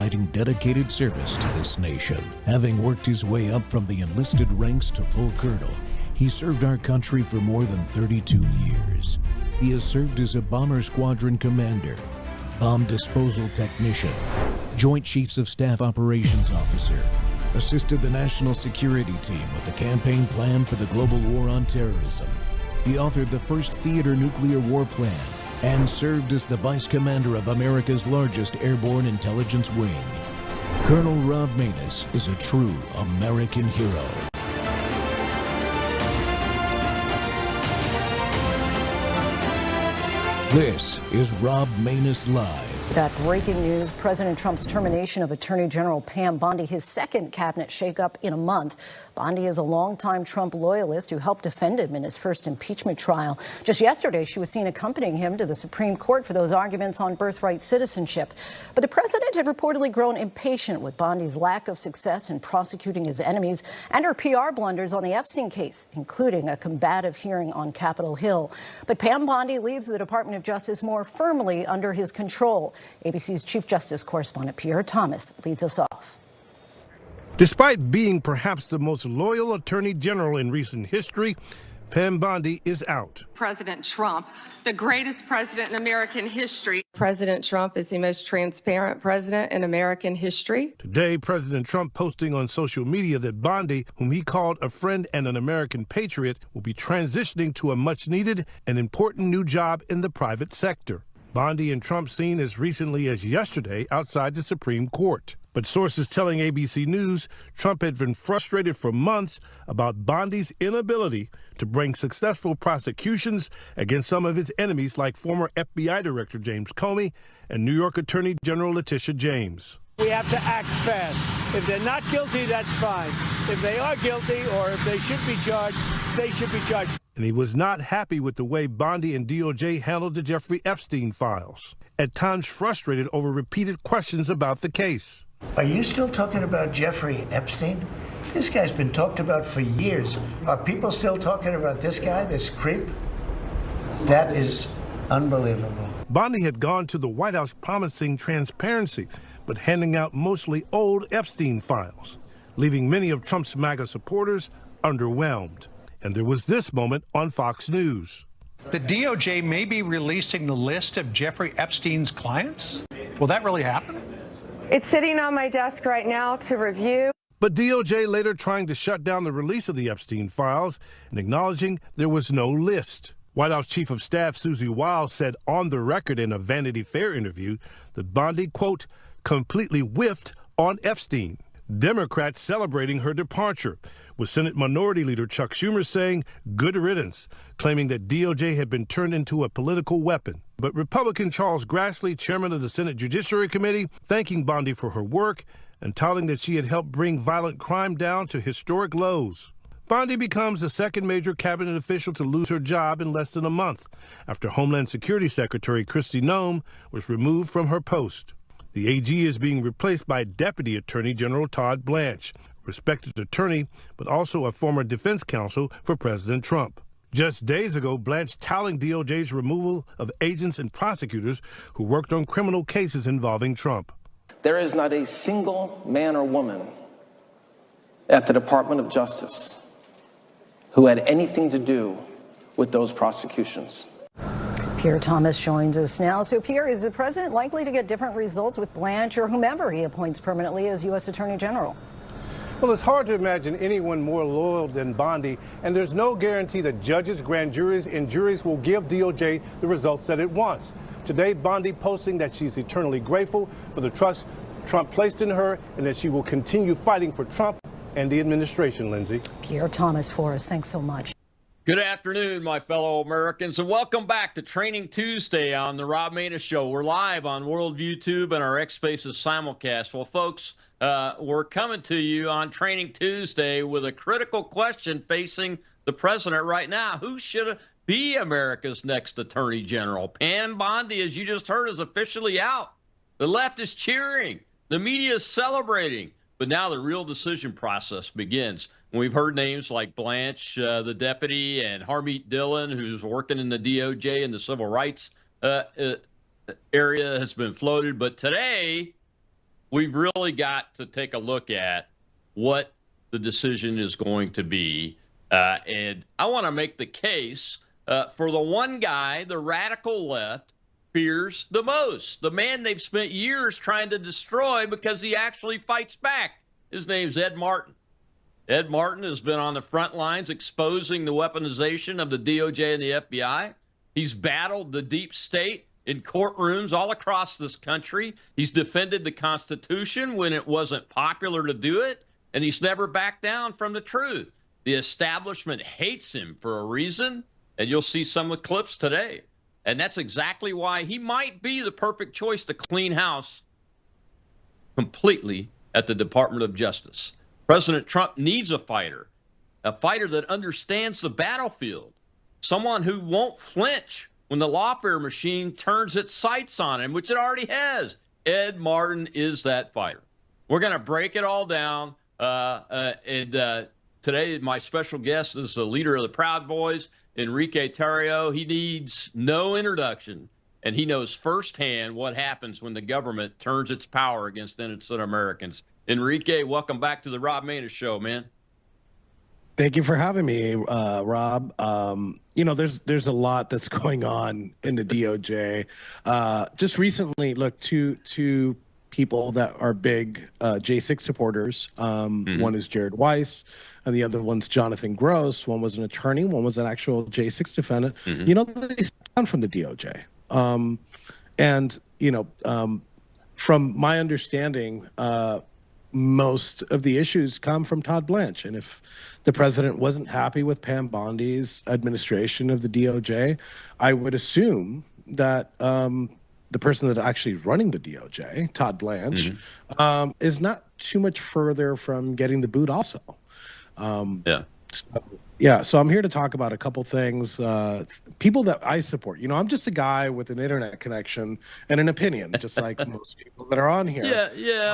providing dedicated service to this nation. Having worked his way up from the enlisted ranks to full colonel, he served our country for more than 32 years. He has served as a bomber squadron commander, bomb disposal technician, Joint Chiefs of Staff operations officer, assisted the national security team with the campaign plan for the global war on terrorism. He authored the first theater nuclear war plan and served as the vice commander of America's largest airborne intelligence wing. Colonel Rob Maness is a true American hero. This is Rob Maness Live. That breaking news, President Trump's termination of Attorney General Pam Bondi, his second cabinet shakeup in a month. Bondi is a longtime Trump loyalist who helped defend him in his first impeachment trial. Just yesterday, she was seen accompanying him to the Supreme Court for those arguments on birthright citizenship. But the president had reportedly grown impatient with Bondi's lack of success in prosecuting his enemies and her PR blunders on the Epstein case, including a combative hearing on Capitol Hill. But Pam Bondi leaves the Department of Justice more firmly under his control. ABC's Chief Justice correspondent Pierre Thomas leads us off. Despite being perhaps the most loyal attorney general in recent history, Pam Bondi is out. President Trump, the greatest president in American history. President Trump is the most transparent president in American history. Today, President Trump posting on social media that Bondi, whom he called a friend and an American patriot, will be transitioning to a much-needed and important new job in the private sector. Bondi and Trump seen as recently as yesterday outside the Supreme Court. But sources telling ABC News Trump had been frustrated for months about Bondi's inability to bring successful prosecutions against some of his enemies like former FBI Director James Comey and New York Attorney General Letitia James. We have to act fast. If they're not guilty, that's fine. If they are guilty or if they should be charged, they should be charged. And he was not happy with the way Bondi and DOJ handled the Jeffrey Epstein files, at times frustrated over repeated questions about the case. Are you still talking about Jeffrey Epstein? This guy's been talked about for years. Are people still talking about this guy, this creep? That is unbelievable. Bondi had gone to the White House promising transparency, but handing out mostly old Epstein files, leaving many of Trump's MAGA supporters underwhelmed. And there was this moment on Fox News. The DOJ may be releasing the list of Jeffrey Epstein's clients? Will that really happen? It's sitting on my desk right now to review. But DOJ later trying to shut down the release of the Epstein files and acknowledging there was no list. White House Chief of Staff Susie Wiles said on the record in a Vanity Fair interview that Bondi, quote, completely whiffed on Epstein. Democrats celebrating her departure, with Senate Minority Leader Chuck Schumer saying good riddance, claiming that DOJ had been turned into a political weapon. But Republican Charles Grassley, chairman of the Senate Judiciary Committee, thanking Bondi for her work and touting that she had helped bring violent crime down to historic lows. Bondi becomes the second major cabinet official to lose her job in less than a month after Homeland Security Secretary Kristi Noem was removed from her post. The AG is being replaced by Deputy Attorney General Todd Blanche, respected attorney, but also a former defense counsel for President Trump. Just days ago, Blanche touting DOJ's removal of agents and prosecutors who worked on criminal cases involving Trump. There is not a single man or woman at the Department of Justice who had anything to do with those prosecutions. Pierre Thomas joins us now. So, Pierre, is the president likely to get different results with Blanche or whomever he appoints permanently as U.S. Attorney General? Well, it's hard to imagine anyone more loyal than Bondi, and there's no guarantee that judges, grand juries, and juries will give DOJ the results that it wants. Today, Bondi posting that she's eternally grateful for the trust Trump placed in her and that she will continue fighting for Trump and the administration, Lindsay. Pierre Thomas for us. Thanks so much. Good afternoon, my fellow Americans, and welcome back to Training Tuesday on the Rob Maness Show. We're live on World YouTube and our X Spaces simulcast. Well, folks, we're coming to you on Training Tuesday with a critical question facing the president right now. Who should be America's next Attorney General? Pam Bondi, as you just heard, is officially out. The left is cheering. The media is celebrating. But now the real decision process begins. We've heard names like Blanche, the deputy, and Harmeet Dillon, who's working in the DOJ and the civil rights area, has been floated. But today, we've really got to take a look at what the decision is going to be. And I want to make the case for the one guy the radical left fears the most, the man they've spent years trying to destroy because he actually fights back. His name's Ed Martin. Ed Martin has been on the front lines exposing the weaponization of the DOJ and the FBI. He's battled the deep state in courtrooms all across this country. He's defended the Constitution when it wasn't popular to do it, and he's never backed down from the truth. The establishment hates him for a reason, and you'll see some of the clips today. And that's exactly why he might be the perfect choice to clean house completely at the Department of Justice. President Trump needs a fighter that understands the battlefield, someone who won't flinch when the lawfare machine turns its sights on him, which it already has. Ed Martin is that fighter. We're going to break it all down. Today, my special guest is the leader of the Proud Boys, Enrique Tarrio. He needs no introduction, and he knows firsthand what happens when the government turns its power against innocent Americans. Enrique, welcome back to the Rob Maness Show, man. Thank you for having me, Rob. There's a lot that's going on in the DOJ. Just recently, look, two people that are big J6 supporters. One is Jared Weiss, and the other one's Jonathan Gross. One was an attorney, one was an actual J6 defendant. They stepped down from the DOJ. From my understanding, most of the issues come from Todd Blanche. And if the president wasn't happy with Pam Bondi's administration of the DOJ, I would assume that the person that actually is running the DOJ, Todd Blanche, is not too much further from getting the boot also. So I'm here to talk about a couple things. People that I support. I'm just a guy with an internet connection and an opinion, just like most people that are on here.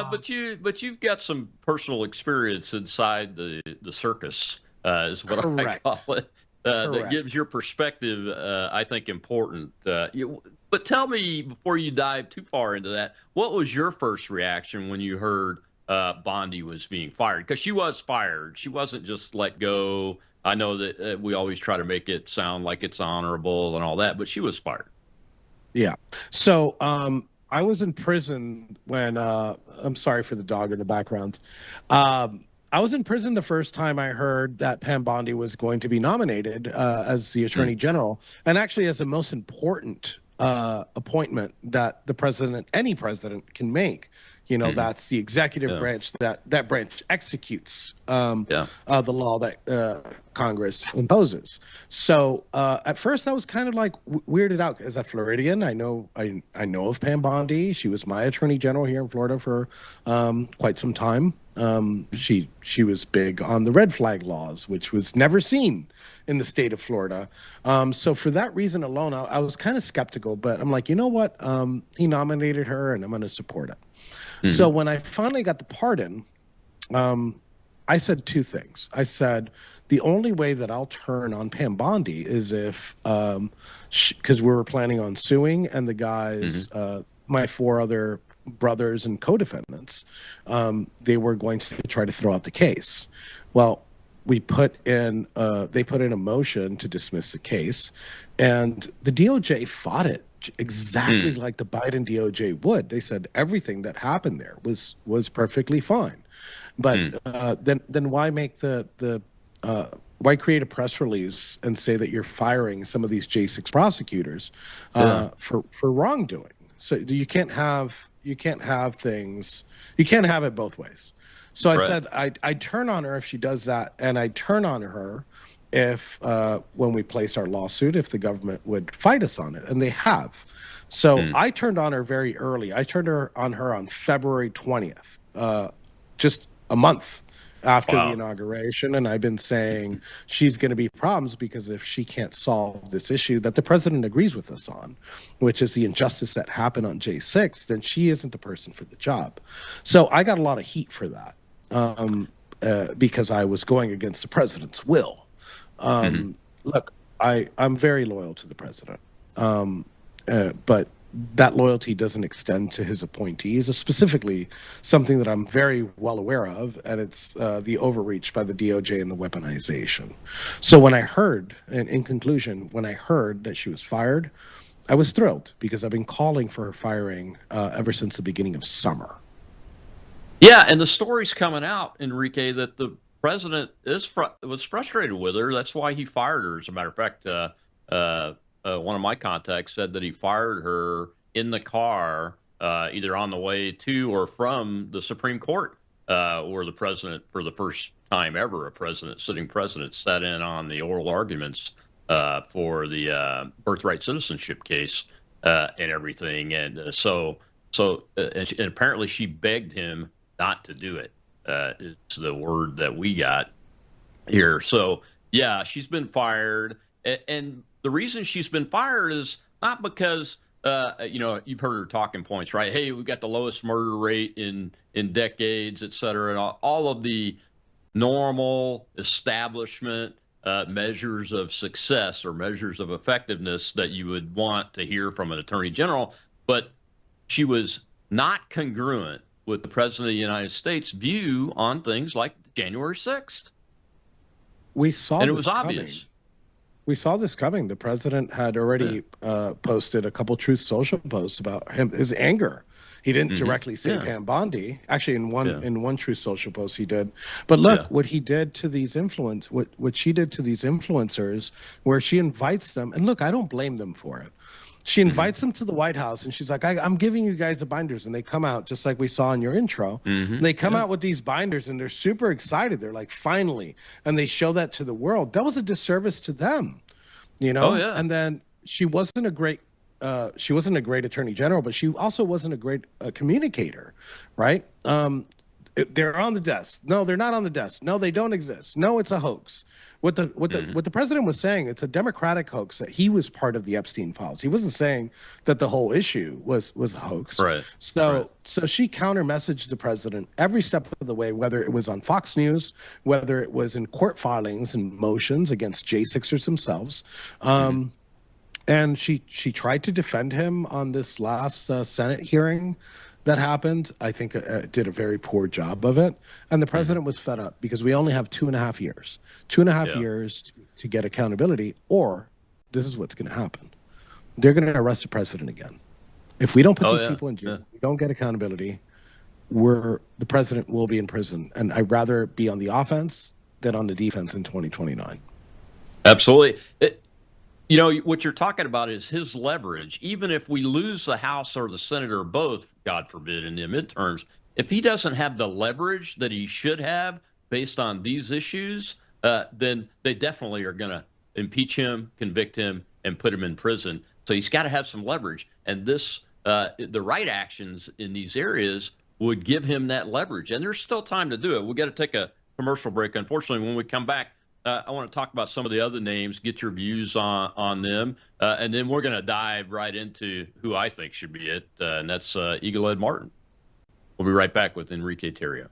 But you've got some personal experience inside the circus, is what I call it. That gives your perspective, I think, important. But tell me, before you dive too far into that, what was your first reaction when you heard Bondi was being fired? Because she was fired. She wasn't just let go. I know that we always try to make it sound like it's honorable and all that, but she was fired. Yeah. So I was in prison when I'm sorry for the dog in the background. I was in prison the first time I heard that Pam Bondi was going to be nominated as the Attorney General, and actually as the most important appointment that the president, any president, can make. That's the executive branch, that branch executes the law that Congress imposes. So at first I was kind of like weirded out. As a Floridian, I know of Pam Bondi. She was my Attorney General here in Florida for quite some time. She was big on the red flag laws, which was never seen in the state of Florida. So for that reason alone, I was kind of skeptical, but I'm like, you know what? He nominated her and I'm going to support it. So when I finally got the pardon, I said two things. I said, the only way that I'll turn on Pam Bondi is if, because we were planning on suing, and the guys, my four other brothers and co-defendants, they were going to try to throw out the case. Well, they put in a motion to dismiss the case, and the DOJ fought it exactly like the Biden DOJ would. They said everything that happened there was perfectly fine. But then why make why create a press release and say that you're firing some of these J6 prosecutors for wrongdoing? So you can't have things. You can't have it both ways. So I said I'd turn on her if she does that, and I'd turn on her if when we placed our lawsuit, if the government would fight us on it, and they have. So I turned on her very early. I turned on her on February 20th, just a month after the inauguration, and I've been saying she's going to be problems because if she can't solve this issue that the president agrees with us on, which is the injustice that happened on J6, then she isn't the person for the job. So I got a lot of heat for that because I was going against the president's will. Look, I'm very loyal to the president, but that loyalty doesn't extend to his appointees. It's specifically something that I'm very well aware of, and it's the overreach by the DOJ and the weaponization. So when I heard, and in conclusion, when I heard that she was fired, I was thrilled because I've been calling for her firing ever since the beginning of summer. Yeah, and the story's coming out, Enrique, that the president was frustrated with her. That's why he fired her. As a matter of fact, one of my contacts said that he fired her in the car, either on the way to or from the Supreme Court, where the president, for the first time ever, sitting president, sat in on the oral arguments for the birthright citizenship case and everything. And and apparently she begged him not to do it. It's the word that we got here. So yeah, she's been fired, and the reason she's been fired is not because you've heard her talking points, right? Hey, we've got the lowest murder rate in decades, et cetera, and all of the normal establishment measures of success or measures of effectiveness that you would want to hear from an attorney general. But she was not congruent with the president of the United States' view on things like January 6th. We saw and this it was coming. obvious. We saw this coming. The president had already posted a couple Truth Social posts about his anger. He didn't directly say Pam Bondi. Actually, in one Truth Social post he did. But look what he did to these what she did to these influencers, where she invites them. And look, I don't blame them for it. She invites them to the White House, and she's like, I'm giving you guys the binders. And they come out, just like we saw in your intro. They come out with these binders, and they're super excited. They're like, finally. And they show that to the world. That was a disservice to them, you know? And then she wasn't a great attorney general, but she also wasn't a great communicator, right? They're on the desk. No, they're not on the desk. No, they don't exist. No, it's a hoax. What the president was saying, it's a Democratic hoax that he was part of the Epstein files. He wasn't saying that the whole issue was a hoax. Right. So she counter-messaged the president every step of the way, whether it was on Fox News, whether it was in court filings and motions against J6ers themselves. And she tried to defend him on this last Senate hearing that happened. I think did a very poor job of it. And the president was fed up because we only have 2.5 years. 2.5 years to get accountability, or this is what's going to happen. They're going to arrest the president again. If we don't put these people in jail, we don't get accountability, the president will be in prison. And I'd rather be on the offense than on the defense in 2029. Absolutely. What you're talking about is his leverage. Even if we lose the House or the Senate or both, God forbid, in the midterms, if he doesn't have the leverage that he should have based on these issues, then they definitely are going to impeach him, convict him, and put him in prison. So he's got to have some leverage. And the right actions in these areas would give him that leverage. And there's still time to do it. We've got to take a commercial break. Unfortunately, when we come back, I want to talk about some of the other names, get your views on them, and then we're going to dive right into who I think should be it, and that's Eagle Ed Martin. We'll be right back with Enrique Tarrio.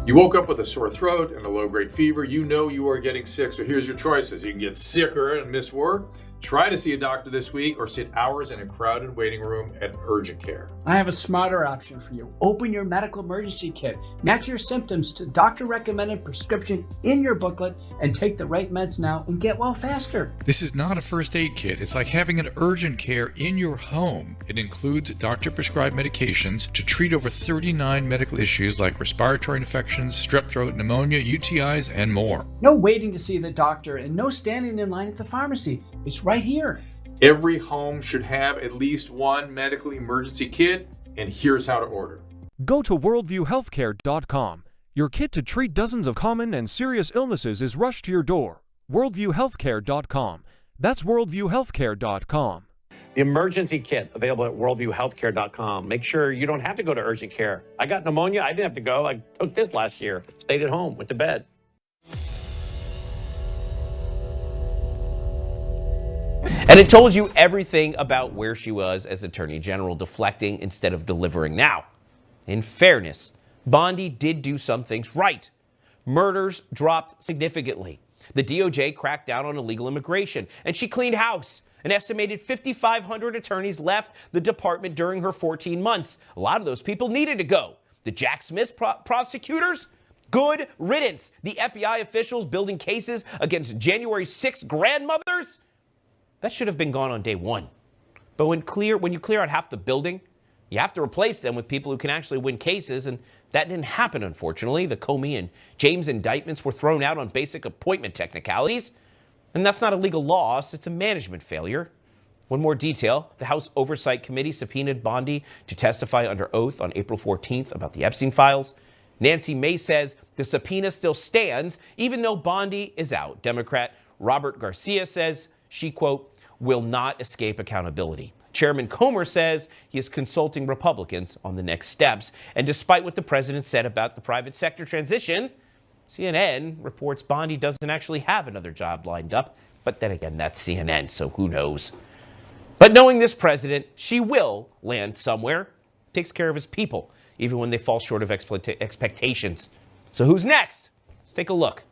You woke up with a sore throat and a low-grade fever. You know you are getting sick, so here's your choices. You can get sicker and miss work. Try to see a doctor this week, or sit hours in a crowded waiting room at urgent care. I have a smarter option for you. Open your medical emergency kit. Match your symptoms to doctor-recommended prescription in your booklet and take the right meds now and get well faster. This is not a first aid kit. It's like having an urgent care in your home. It includes doctor-prescribed medications to treat over 39 medical issues like respiratory infections, strep throat, pneumonia, UTIs, and more. No waiting to see the doctor and no standing in line at the pharmacy. It's right here. Every home should have at least one medical emergency kit, and here's how to order. Go to worldviewhealthcare.com. Your kit to treat dozens of common and serious illnesses is rushed to your door. worldviewhealthcare.com. That's worldviewhealthcare.com. The emergency kit available at worldviewhealthcare.com. Make sure you don't have to go to urgent care. I got pneumonia. I didn't have to go. I took this last year. Stayed at home. Went to bed. And it told you everything about where she was as Attorney General, deflecting instead of delivering. Now, in fairness, Bondi did do some things right. Murders dropped significantly. The DOJ cracked down on illegal immigration, and she cleaned house. An estimated 5,500 attorneys left the department during her 14 months. A lot of those people needed to go. The Jack Smith prosecutors? Good riddance. The FBI officials building cases against January 6th grandmothers? That should have been gone on day one. But when you clear out half the building, you have to replace them with people who can actually win cases, and that didn't happen, unfortunately. The Comey and James indictments were thrown out on basic appointment technicalities, and that's not a legal loss, it's a management failure. One more detail, the House Oversight Committee subpoenaed Bondi to testify under oath on April 14th about the Epstein files. Nancy Mace says the subpoena still stands, even though Bondi is out. Democrat Robert Garcia says she, quote, will not escape accountability. Chairman Comer says he is consulting Republicans on the next steps. And despite what the president said about the private sector transition, CNN reports Bondi doesn't actually have another job lined up. But then again, that's CNN, so who knows? But knowing this president, she will land somewhere. Takes care of his people, even when they fall short of expectations. So who's next? Let's take a look.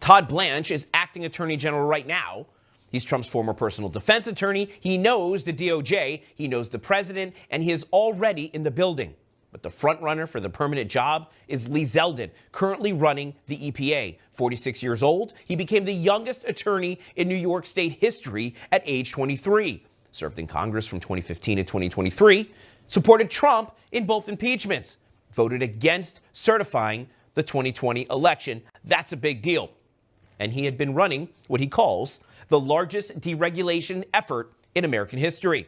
Todd Blanche is acting attorney general right now. He's Trump's former personal defense attorney. He knows the DOJ, he knows the president, and he is already in the building. But the front runner for the permanent job is Lee Zeldin, currently running the EPA. 46 years old, he became the youngest attorney in New York State history at age 23. Served in Congress from 2015 to 2023, supported Trump in both impeachments, voted against certifying the 2020 election. That's a big deal. And he had been running what he calls the largest deregulation effort in American history.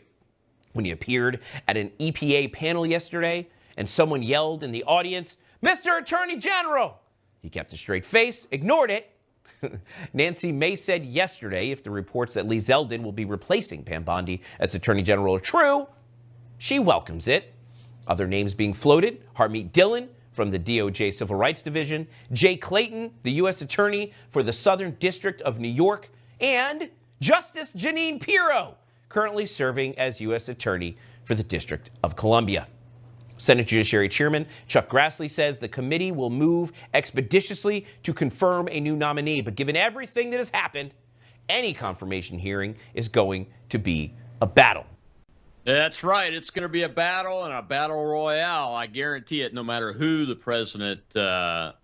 When he appeared at an EPA panel yesterday and someone yelled in the audience, "Mr. Attorney General!" he kept a straight face, ignored it. Nancy Mace said yesterday if the reports that Lee Zeldin will be replacing Pam Bondi as Attorney General are true, she welcomes it. Other names being floated, Harmeet Dillon from the DOJ Civil Rights Division, Jay Clayton, the U.S. Attorney for the Southern District of New York, and Justice Jeanine Pirro, currently serving as U.S. Attorney for the District of Columbia. Senate Judiciary Chairman Chuck Grassley says the committee will move expeditiously to confirm a new nominee. But given everything that has happened, any confirmation hearing is going to be a battle. That's right. It's going to be a battle and a battle royale. I guarantee it, no matter who the president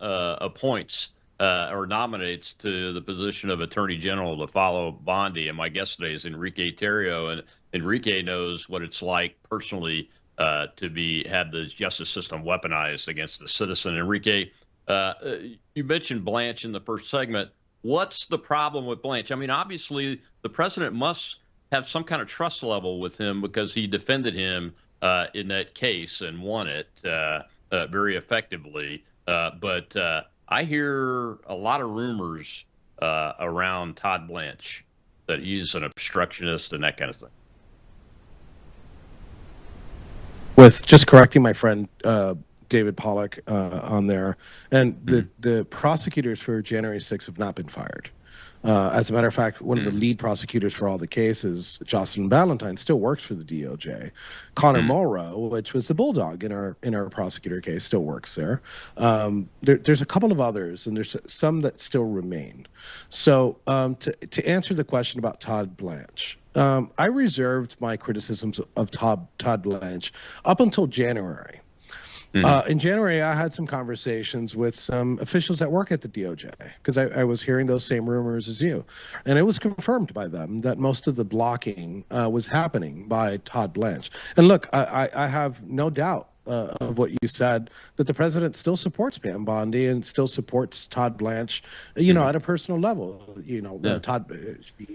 appoints or nominates to the position of Attorney General to follow Bondi. And my guest today is Enrique Tarrio. And Enrique knows what it's like personally to have the justice system weaponized against the citizen. Enrique, you mentioned Blanche in the first segment. What's the problem with Blanche? I mean, obviously, the president must have some kind of trust level with him because he defended him in that case and won it very effectively. But I hear a lot of rumors around Todd Blanche that he's an obstructionist and that kind of thing. With just correcting my friend David Pollack on there, and the prosecutors for January 6th have not been fired. As a matter of fact, one of the lead prosecutors for all the cases, Jocelyn Ballantyne, still works for the DOJ. Connor Morrow, which was the bulldog in our prosecutor case, still works there. There's a couple of others, and there's some that still remain. So to answer the question about Todd Blanche, I reserved my criticisms of Todd Blanche up until January. In January, I had some conversations with some officials that work at the DOJ because I was hearing those same rumors as you. And it was confirmed by them that most of the blocking was happening by Todd Blanche. And look, I have no doubt of what you said, that the president still supports Pam Bondi and still supports Todd Blanche, at a personal level. Todd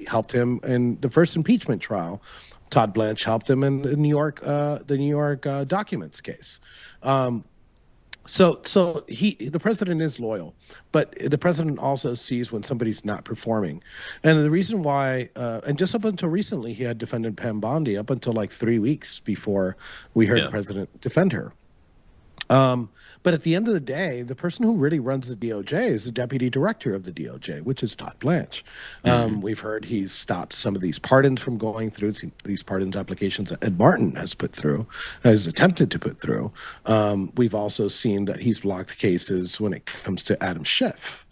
helped him in the first impeachment trial. Todd Blanche helped him in the New York documents case. So the president is loyal, but the president also sees when somebody's not performing. And the reason why, and just up until recently, he had defended Pam Bondi up until like 3 weeks before we heard the president defend her. But at the end of the day, the person who really runs the DOJ is the deputy director of the DOJ, which is Todd Blanche. We've heard he's stopped some of these pardons from going through, these pardons applications that Ed Martin has put through, has attempted to put through. We've also seen that he's blocked cases when it comes to Adam Schiff.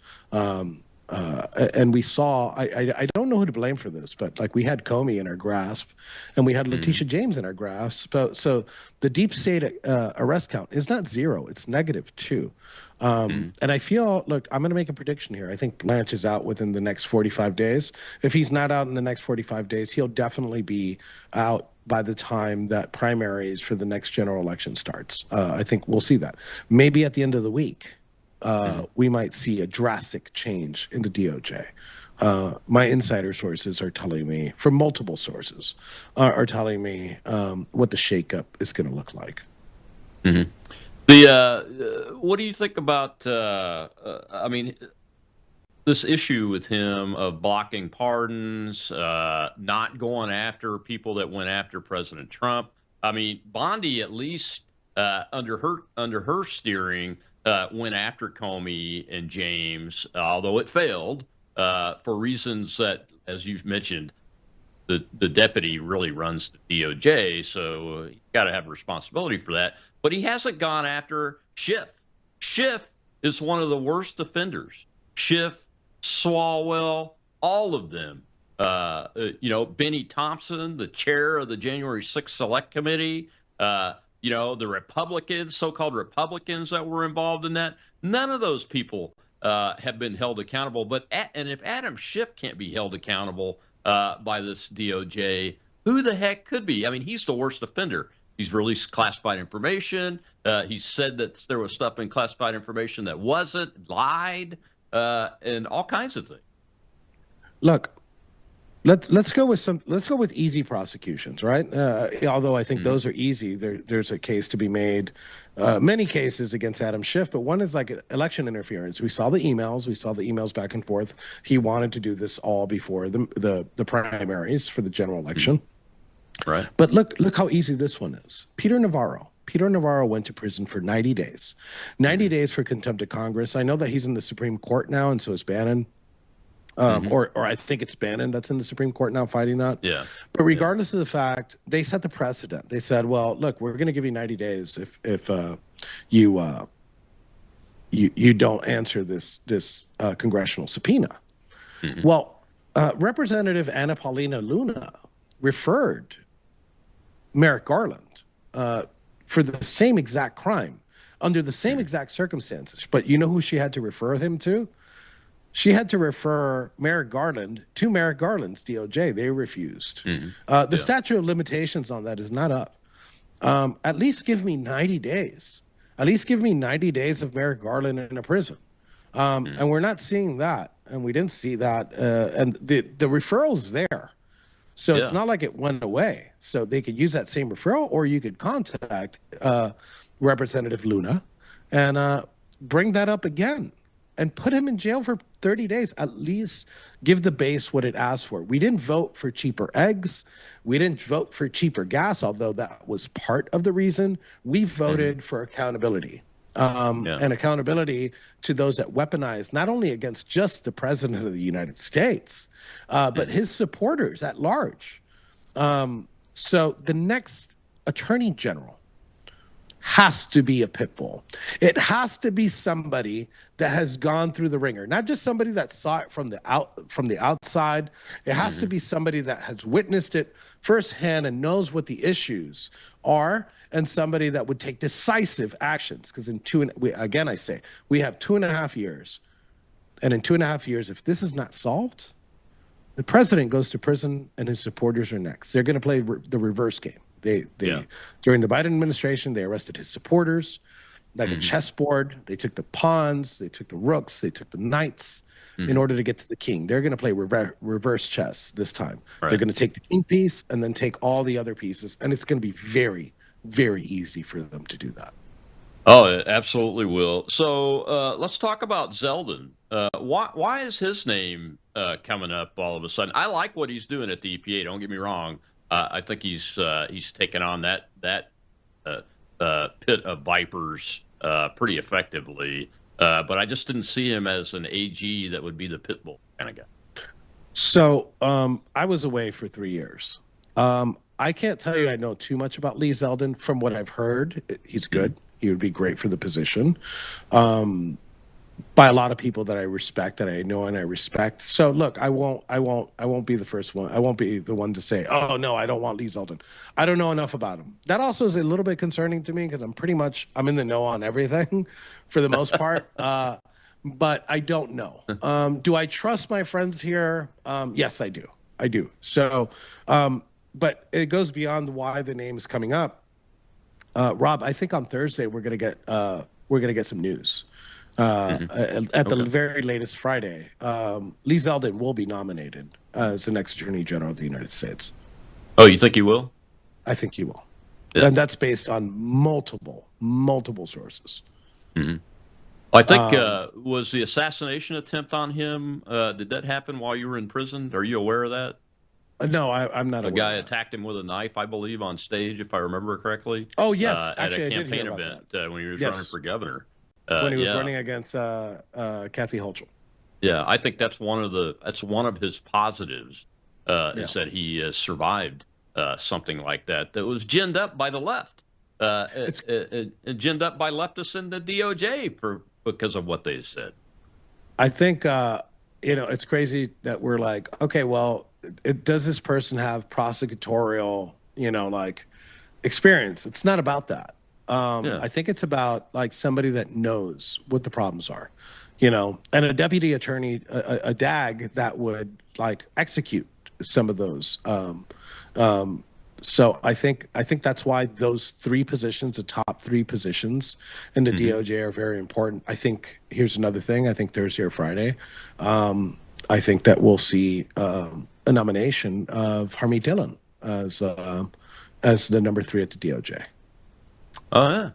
And we saw, I don't know who to blame for this, but like we had Comey in our grasp and we had Letitia James in our grasp. So the deep state arrest count is not 0, it's -2. And I feel, look, I'm going to make a prediction here. I think Blanche is out within the next 45 days. If he's not out in the next 45 days, he'll definitely be out by the time that primaries for the next general election starts. I think we'll see that. Maybe at the end of the week. We might see a drastic change in the DOJ. My insider sources are telling me, from multiple sources, are telling me what the shakeup is going to look like. What do you think about, I mean, this issue with him of blocking pardons, not going after people that went after President Trump? I mean, Bondi, at least under her steering, went after Comey and James, although it failed for reasons that, as you've mentioned, the deputy really runs the DOJ, so he's got to have responsibility for that. But he hasn't gone after Schiff. Schiff is one of the worst offenders. Schiff, Swalwell, all of them. Benny Thompson, the chair of the January 6th Select Committee, the Republicans, so-called Republicans that were involved in that, none of those people have been held accountable. And if Adam Schiff can't be held accountable by this DOJ, who the heck could be? I mean, he's the worst offender. He's released classified information. He said that there was stuff in classified information that wasn't, lied, and all kinds of things. Look, let's go with easy prosecutions, right? Although I think those are easy. There's a case to be made, many cases against Adam Schiff, but one is like election interference. We saw the emails back and forth. He wanted to do this all before the primaries for the general election. Right. But look how easy this one is. Peter Navarro went to prison for 90 days. 90 days for contempt of Congress. I know that he's in the Supreme Court now, and so is Bannon. Or I think it's Bannon that's in the Supreme Court now fighting that. Yeah. But regardless of the fact, they set the precedent. They said, well, look, we're going to give you 90 days if you don't answer this congressional subpoena. Well, Representative Anna Paulina Luna referred Merrick Garland for the same exact crime under the same exact circumstances. But you know who she had to refer him to? She had to refer Merrick Garland to Merrick Garland's DOJ. They refused. The statute of limitations on that is not up. At least give me 90 days. At least give me 90 days of Merrick Garland in a prison. And we're not seeing that. And we didn't see that. And the referral's there. So it's not like it went away. So they could use that same referral, or you could contact Representative Luna and bring that up again and put him in jail for 30 days. At least give the base what it asked for. We didn't vote for cheaper eggs. We didn't vote for cheaper gas, although that was part of the reason. We voted for accountability. And accountability to those that weaponize, not only against just the president of the United States, but his supporters at large. So the next attorney general has to be a pit bull. It has to be somebody that has gone through the ringer, not just somebody that saw it from the outside. It has to be somebody that has witnessed it firsthand and knows what the issues are, and somebody that would take decisive actions. Because again, I say, we have 2.5 years. And in 2.5 years, if this is not solved, the president goes to prison and his supporters are next. They're going to play the reverse game. During the Biden administration, they arrested his supporters like a chessboard. They took the pawns, they took the rooks, they took the knights in order to get to the king. They're going to play reverse chess this time. Right. They're going to take the king piece and then take all the other pieces. And it's going to be very, very easy for them to do that. Oh, it absolutely will. So let's talk about Zeldin. Why is his name coming up all of a sudden? I like what he's doing at the EPA. Don't get me wrong. I think he's taken on that pit of vipers pretty effectively. But I just didn't see him as an AG that would be the pit bull kind of guy. So I was away for 3 years. I can't tell you I know too much about Lee Zeldin. From what I've heard, he's good. He would be great for the position. By a lot of people that I respect, that I know and I respect. So look, I won't be the first one. I won't be the one to say, oh no, I don't want Lee Zeldin. I don't know enough about him. That also is a little bit concerning to me because I'm in the know on everything for the most part. But I don't know. Do I trust my friends here? Yes, I do. I do. So, but it goes beyond why the name is coming up. Rob, I think on Thursday we're gonna get some news. At the very latest Friday, Lee Zeldin will be nominated as the next Attorney General of the United States. Oh, you think he will? I think he will. Yeah. And that's based on multiple sources. I think was the assassination attempt on him, did that happen while you were in prison? Are you aware of that? No, I'm not aware. A guy attacked him with a knife, I believe, on stage, if I remember correctly. Oh, yes. Actually, at a campaign event when he was running for governor. When he was running against Kathy Hochul. Yeah, I think that's one of his positives is that he has survived something like that was ginned up by the left, ginned up by leftists in the DOJ because of what they said. I think it's crazy that we're like, okay, well, does this person have prosecutorial experience? It's not about that. I think it's about like somebody that knows what the problems are, and a deputy attorney, a DAG that would like execute some of those. So I think that's why those three positions, the top three positions in the DOJ, are very important. I think here's another thing. I think Thursday or Friday, I think that we'll see a nomination of Harmeet Dillon as the number 3 at the DOJ. Oh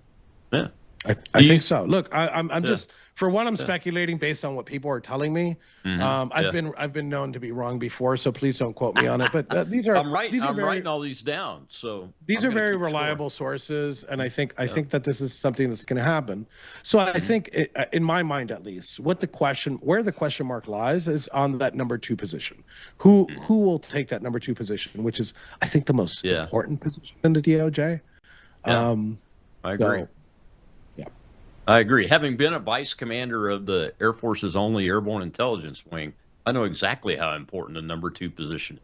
yeah. I think so. Look, I'm just, for one, I'm speculating based on what people are telling me. I've been known to be wrong before, so please don't quote me on it. But these are I'm writing all these down. So these are very reliable sources, and I think that this is something that's going to happen. So I think, in my mind at least, where the question mark lies is on that number 2 position. Who will take that number 2 position, which is, I think, the most important position in the DOJ. I agree. I agree. Having been a vice commander of the Air Force's only airborne intelligence wing, I know exactly how important the number 2 position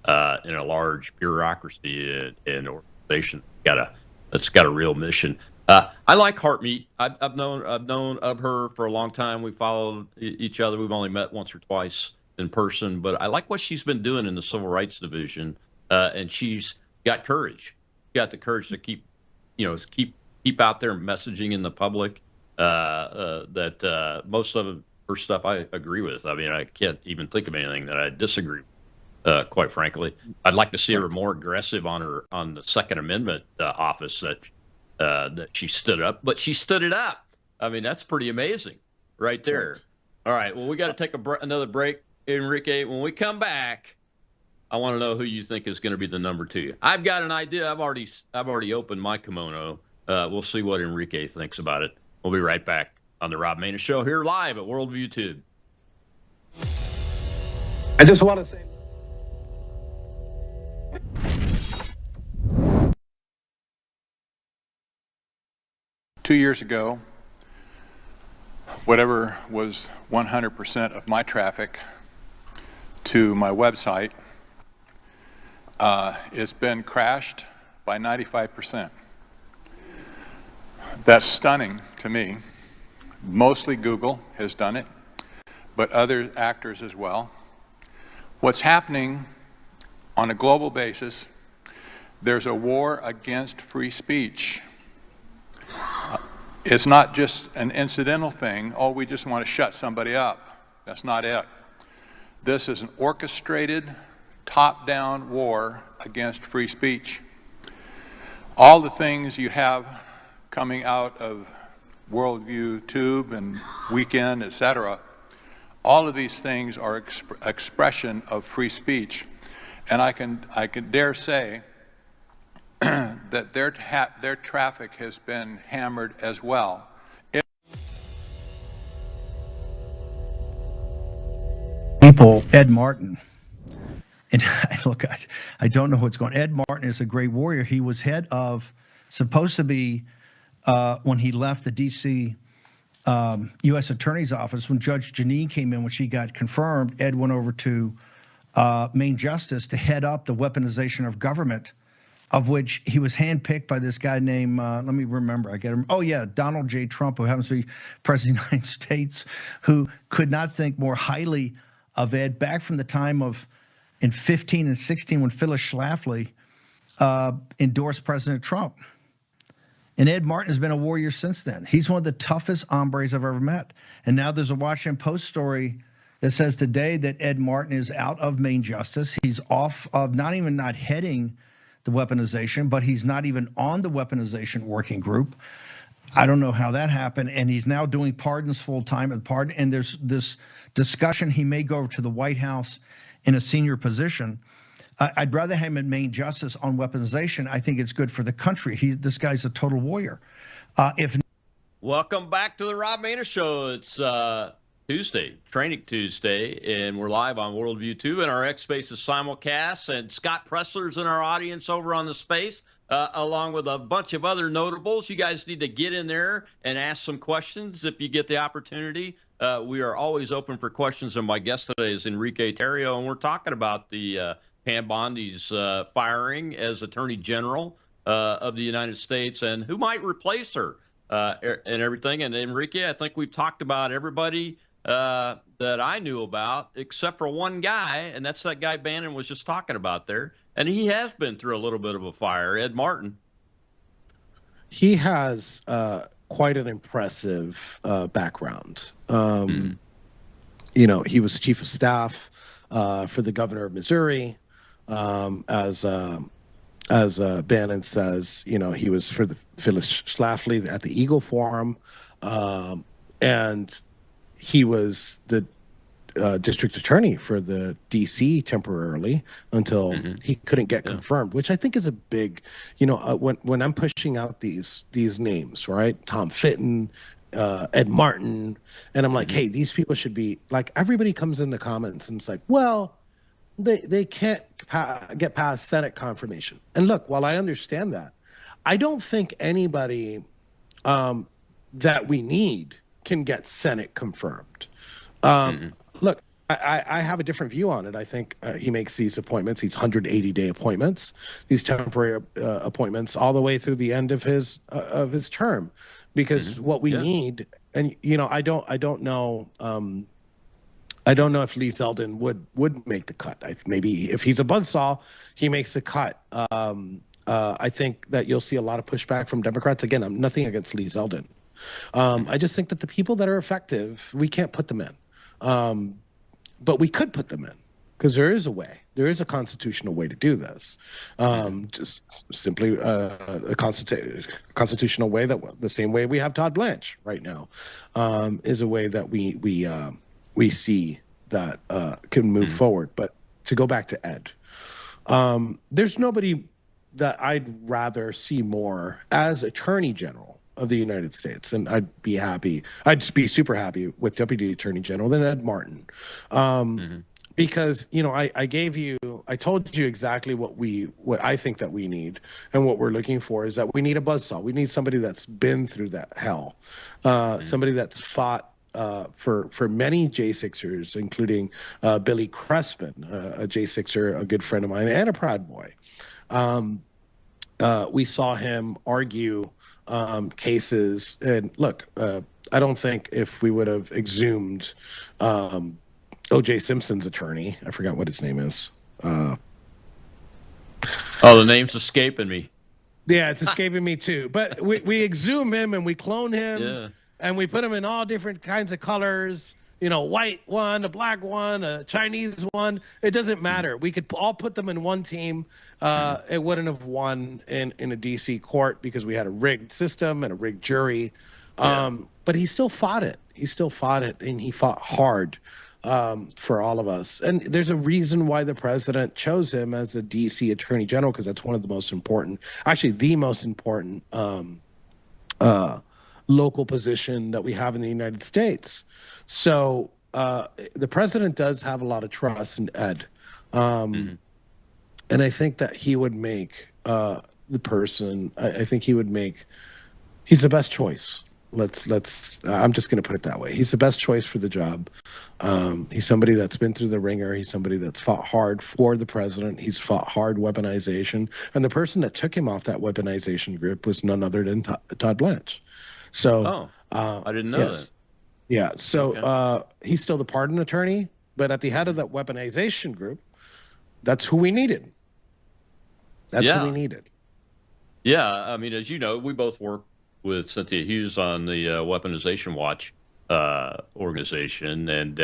is in a large bureaucracy and organization. That's got a real mission. I like Harmeet. I've known of her for a long time. We followed each other. We've only met once or twice in person, but I like what she's been doing in the Civil Rights Division, and she's got courage. Got the courage to keep out there messaging in the public that most of her stuff I agree with. I mean, I can't even think of anything that I disagree with, quite frankly. I'd like to see her more aggressive on the Second Amendment office that she stood up, but she stood it up. I mean, that's pretty amazing right there. Right. All right, well, we got to take another break, Enrique. When we come back, I want to know who you think is going to be the number 2. I've got an idea. I've already opened my kimono. We'll see what Enrique thinks about it. We'll be right back on the Rob Maness Show here live at Worldview Tube. I just want to say, two years ago, whatever was 100% of my traffic to my website, it's been crashed by 95%. That's stunning to me. Mostly Google has done it, but other actors as well. What's happening on a global basis, there's a war against free speech. It's not just an incidental thing, oh, we just want to shut somebody up. That's not it. This is an orchestrated, top-down war against free speech. All the things you have coming out of Worldview Tube and Weekend, etc., all of these things are expression of free speech. And I can dare say that their traffic has been hammered as well. people, Ed Martin. And look, I don't know what's going on. Ed Martin is a great warrior. He was supposed to be, when he left the D.C. U.S. Attorney's Office, when Judge Janine came in, when she got confirmed, Ed went over to Main Justice to head up the weaponization of government, of which he was handpicked by this guy named, let me remember, I get him. Oh, yeah, Donald J. Trump, who happens to be President of the United States, who could not think more highly of Ed back from the time of in 15 and 16 when Phyllis Schlafly endorsed President Trump. And Ed Martin has been a warrior since then. He's one of the toughest hombres I've ever met. And now there's a Washington Post story that says today that Ed Martin is out of Main Justice. He's off of not heading the weaponization, but he's not even on the weaponization working group. I don't know how that happened. And he's now doing pardons full time at the pardon. And there's this discussion he may go over to the White House in a senior position. I'd rather have him in Main Justice on weaponization. I think it's good for the country. This guy's a total warrior. Welcome back to the Rob Maness Show. It's Tuesday, Training Tuesday, and we're live on Worldview 2 and our X Spaces simulcast. And Scott Pressler's in our audience over on the space, along with a bunch of other notables. You guys need to get in there and ask some questions if you get the opportunity. We are always open for questions, and my guest today is Enrique Tarrio, and we're talking about the Pam Bondi's firing as Attorney General of the United States and who might replace her and everything. And Enrique, I think we've talked about everybody that I knew about except for one guy, and that's that guy Bannon was just talking about there. And he has been through a little bit of a fire, Ed Martin. He has quite an impressive background. You know, he was chief of staff for the governor of Missouri. As Bannon says, you know, he was for the Phyllis Schlafly at the Eagle Forum, and he was the district attorney for the D.C. temporarily until he couldn't get confirmed, which I think is a big, you know, when I'm pushing out these names, right? Tom Fitton, Ed Martin, and I'm like, hey, these people should be like, everybody comes in the comments and it's like, well, they can't get past Senate confirmation. And look, while I understand that, I don't think anybody that we need can get Senate confirmed. Look, I have a different view on it. I think he makes these appointments, these 180-day appointments, these temporary appointments, all the way through the end of his term, because what we need, and you know, I don't know. I don't know if Lee Zeldin would make the cut. Maybe if he's a buzzsaw, he makes the cut. I think that you'll see a lot of pushback from Democrats. Again, I'm nothing against Lee Zeldin. I just think that the people that are effective, we can't put them in. But we could put them in because there is a way. There is a constitutional way to do this. Just simply a constitutional way that the same way we have Todd Blanche right now is a way that we see that can move forward. But to go back to Ed, there's nobody that I'd rather see more as Attorney General of the United States, and I'd just be super happy with Deputy Attorney General than Ed Martin, because you know I told you exactly what I think that we need, and what we're looking for is that we need a buzzsaw. We need somebody that's been through that hell, somebody that's fought for many J6ers, including Billy Crespin, a J6er, a good friend of mine, and a Proud Boy. We saw him argue cases, and look, I don't think if we would have exhumed O.J. Simpson's attorney, I forgot what his name is. The name's escaping me. Yeah, it's escaping me too. But we exhume him and we clone him, and we put him in all different kinds of colors. You know, white one, a black one, a Chinese one. It doesn't matter. We could all put them in one team. It wouldn't have won in a D.C. court because we had a rigged system and a rigged jury. But he still fought it. He still fought it, and he fought hard for all of us. And there's a reason why the president chose him as a D.C. Attorney General, because that's one of the most important, actually the most important local position that we have in the United States. So the president does have a lot of trust in Ed. And I think that he would make the person, I think he would make, he's the best choice. I'm just going to put it that way. He's the best choice for the job. He's somebody that's been through the ringer. He's somebody that's fought hard for the president. He's fought hard weaponization. And the person that took him off that weaponization grip was none other than Todd Blanche. So, I didn't know that. Yeah. So he's still the pardon attorney, but at the head of that weaponization group, that's who we needed. That's who we needed. Yeah. I mean, as you know, we both work with Cynthia Hughes on the Weaponization Watch organization, and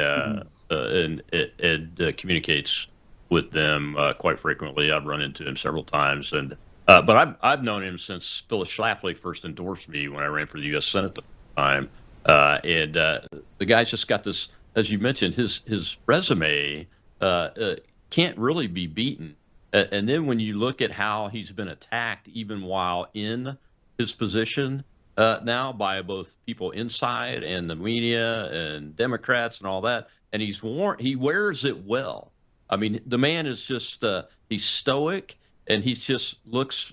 Ed communicates with them quite frequently. I've run into him several times, and but I've known him since Phyllis Schlafly first endorsed me when I ran for the U.S. Senate the first time, and the guy's just got this, as you mentioned, his resume can't really be beaten. And then when you look at how he's been attacked, even while in his position now by both people inside and the media and Democrats and all that, and he wears it well. I mean, the man is just he's stoic, and he looks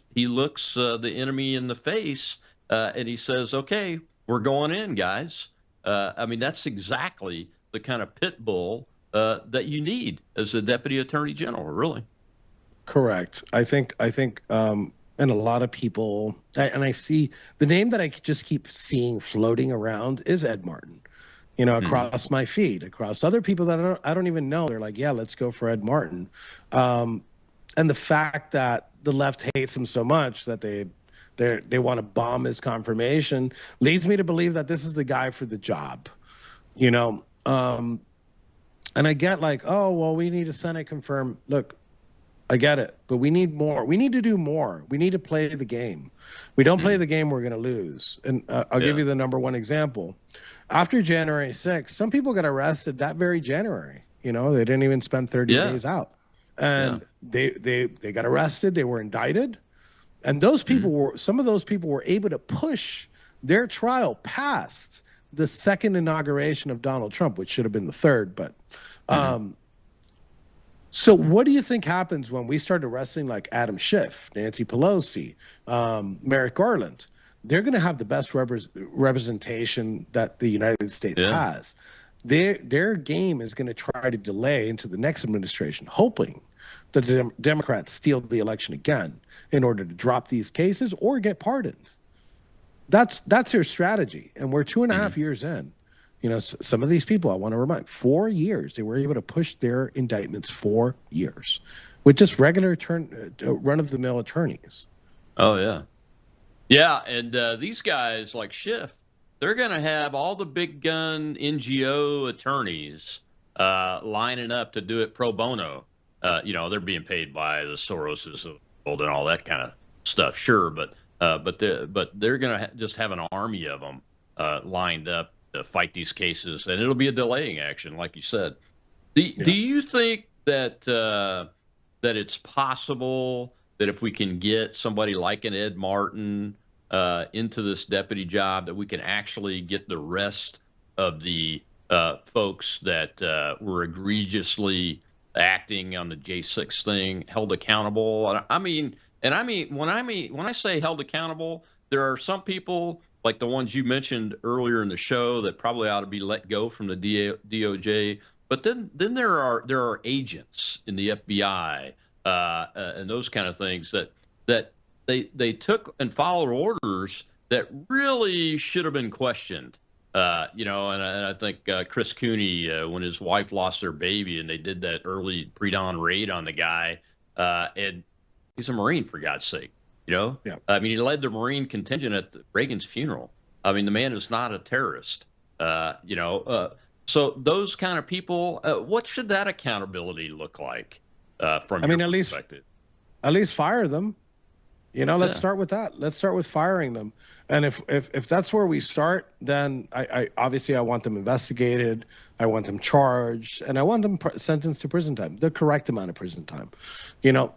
the enemy in the face, and he says, "Okay, we're going in, guys." I mean, that's exactly the kind of pit bull that you need as a deputy attorney general, really. Correct. I think, and a lot of people, and I see the name that I just keep seeing floating around is Ed Martin, across my feed, across other people that I don't even know. They're like, yeah, let's go for Ed Martin. And the fact that the left hates him so much that they want to bomb his confirmation leads me to believe that this is the guy for the job, and I get like, oh, well, we need a Senate confirm. Look, I get it, but we need more. We need to do more. We need to play the game. We don't play the game, we're going to lose. And I'll give you the number one example. After January 6th, some people got arrested that very January. They didn't even spend 30 days out. And they got arrested. They were indicted. And those people some of those people were able to push their trial past the second inauguration of Donald Trump, which should have been the third. But so what do you think happens when we start arresting like Adam Schiff, Nancy Pelosi, Merrick Garland? They're going to have the best representation that the United States has. Their game is going to try to delay into the next administration, hoping that the Democrats steal the election again in order to drop these cases or get pardoned. That's their strategy. And we're 2.5 years in. Some of these people, I want to remind, 4 years, they were able to push their indictments 4 years with just regular run-of-the-mill attorneys. Oh, yeah. Yeah, and these guys like Schiff, they're going to have all the big gun NGO attorneys lining up to do it pro bono. They're being paid by the Soroses of the world and all that kind of stuff, sure, but they're going to just have an army of them lined up to fight these cases, and it'll be a delaying action, like you said. Do you think that that it's possible that if we can get somebody like an Ed Martin into this deputy job, that we can actually get the rest of the folks that were egregiously acting on the J6 thing held accountable? I mean, when I say held accountable, there are some people like the ones you mentioned earlier in the show that probably ought to be let go from the DOJ. But then there are agents in the FBI and those kind of things that they took and followed orders that really should have been questioned. And I think Chris Cooney, when his wife lost their baby and they did that early pre-dawn raid on the guy, and he's a Marine, for God's sake. I mean, he led the Marine contingent at Reagan's funeral. I mean, the man is not a terrorist. So those kind of people, what should that accountability look like from your perspective? At least fire them. Let's start with that. Let's start with firing them. And if that's where we start, then I obviously I want them investigated, I want them charged, and I want them sentenced to prison time, the correct amount of prison time.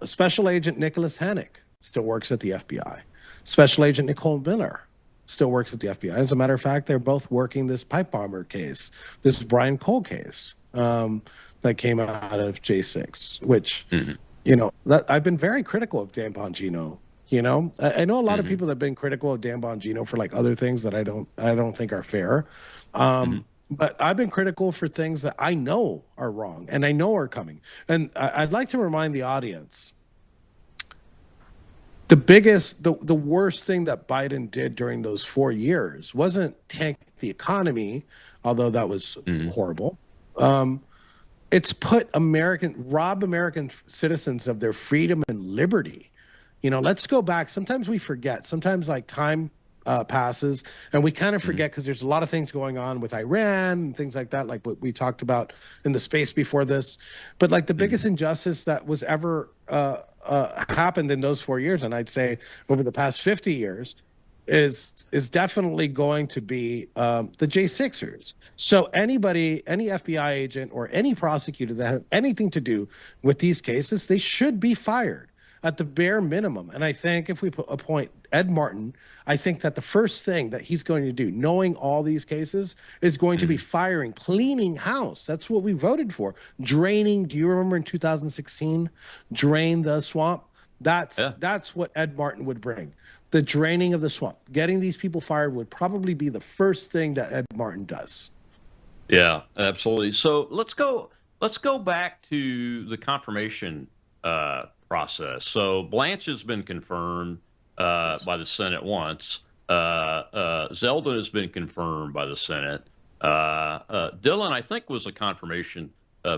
Special Agent Nicholas Hannick still works at the FBI. Special Agent Nicole Miller still works at the FBI. As a matter of fact, they're both working this pipe bomber case, this Brian Cole case that came out of J6, which, you know, that I've been very critical of Dan Bongino. You know, I know a lot of people have been critical of Dan Bongino for like other things that I don't think are fair. But I've been critical for things that I know are wrong and I know are coming. And I'd like to remind the audience, the worst thing that Biden did during those 4 years wasn't tank the economy, although that was horrible. It's rob American citizens of their freedom and liberty. You know, let's go back. Sometimes we forget. Sometimes like time passes and we kind of forget because there's a lot of things going on with Iran and things like that, like what we talked about in the space before this. But like the biggest injustice that was ever happened in those 4 years, and I'd say over the past 50 years, is definitely going to be the J6ers. So any FBI agent or any prosecutor that have anything to do with these cases, they should be fired at the bare minimum. And I think if we appoint Ed Martin, I think that the first thing that he's going to do, knowing all these cases, is going to be firing, cleaning house. That's what we voted for. Draining, do you remember in 2016, drain the swamp? That's what Ed Martin would bring. The draining of the swamp. Getting these people fired would probably be the first thing that Ed Martin does. Yeah, absolutely. So let's go back to the confirmation process. So Blanche has been confirmed by the Senate once. Zeldin has been confirmed by the Senate. Dylan, I think, was a confirmation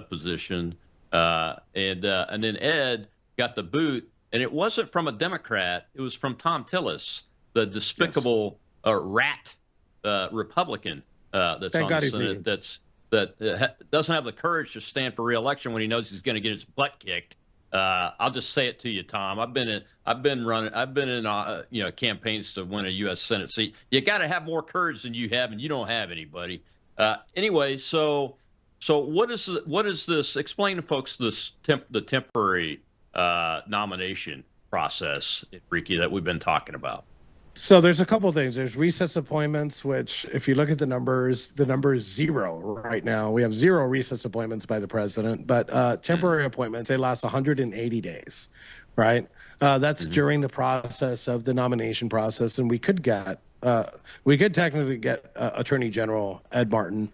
position, and then Ed got the boot, and it wasn't from a Democrat. It was from Tom Tillis, the despicable rat Republican that's on the Senate. That doesn't have the courage to stand for re-election when he knows he's going to get his butt kicked. I'll just say it to you, Tom. I've been in campaigns to win a U.S. Senate seat. You got to have more courage than you have, and you don't have anybody. Anyway, so what is this? Explain to folks the temporary nomination process, Enrique, that we've been talking about. So there's a couple of things. There's recess appointments, which if you look at the number is 0 right now. We have 0 recess appointments by the president, but temporary appointments, they last 180 days, right? That's during the process of the nomination process. And we could technically get Attorney General Ed Martin